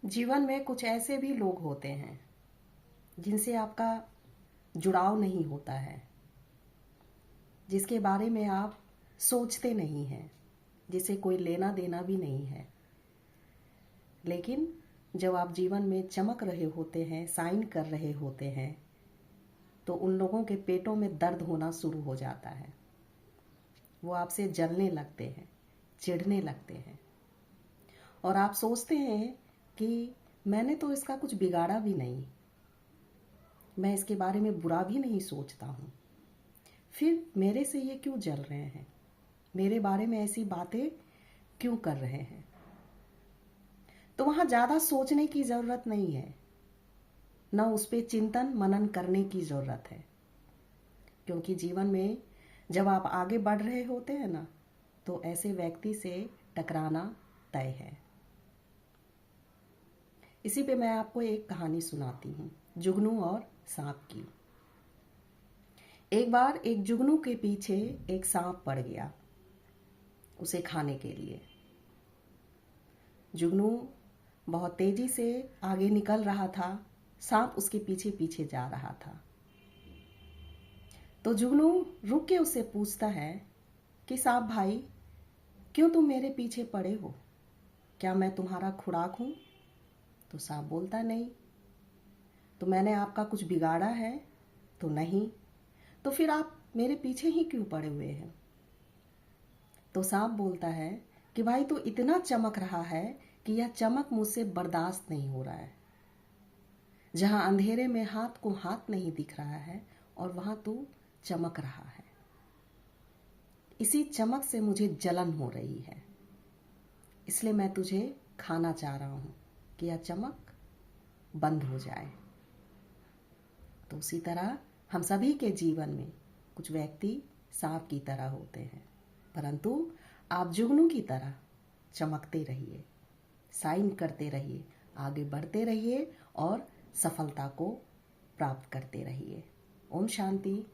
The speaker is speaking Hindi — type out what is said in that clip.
जीवन में कुछ ऐसे भी लोग होते हैं जिनसे आपका जुड़ाव नहीं होता है, जिसके बारे में आप सोचते नहीं हैं, जिसे कोई लेना देना भी नहीं है। लेकिन जब आप जीवन में चमक रहे होते हैं, साइन कर रहे होते हैं, तो उन लोगों के पेटों में दर्द होना शुरू हो जाता है। वो आपसे जलने लगते हैं, चिढ़ने लगते हैं, और आप सोचते हैं कि मैंने तो इसका कुछ बिगाड़ा भी नहीं, मैं इसके बारे में बुरा भी नहीं सोचता हूँ, फिर मेरे से ये क्यों जल रहे हैं, मेरे बारे में ऐसी बातें क्यों कर रहे हैं। तो वहाँ ज़्यादा सोचने की ज़रूरत नहीं है, न उस पर चिंतन मनन करने की ज़रूरत है, क्योंकि जीवन में जब आप आगे बढ़ रहे होते हैं ना, तो ऐसे व्यक्ति से टकराना तय है। इसी पे मैं आपको एक कहानी सुनाती हूँ, जुगनू और सांप की। एक बार एक जुगनू के पीछे एक सांप पड़ गया उसे खाने के लिए। जुगनू बहुत तेजी से आगे निकल रहा था, सांप उसके पीछे पीछे जा रहा था। तो जुगनू रुक के उससे पूछता है कि सांप भाई, क्यों तुम मेरे पीछे पड़े हो, क्या मैं तुम्हारा खुराक हूँ? तो सांप बोलता नहीं। तो मैंने आपका कुछ बिगाड़ा है? तो नहीं। तो फिर आप मेरे पीछे ही क्यों पड़े हुए हैं? तो सांप बोलता है कि भाई तू इतना चमक रहा है कि यह चमक मुझसे बर्दाश्त नहीं हो रहा है। जहां अंधेरे में हाथ को हाथ नहीं दिख रहा है और वहां तू चमक रहा है, इसी चमक से मुझे जलन हो रही है, इसलिए मैं तुझे खाना चाह रहा हूं कि यह चमक बंद हो जाए। तो उसी तरह हम सभी के जीवन में कुछ व्यक्ति सांप की तरह होते हैं, परंतु आप जुगनू की तरह चमकते रहिए, साइन करते रहिए, आगे बढ़ते रहिए और सफलता को प्राप्त करते रहिए। ओम शांति।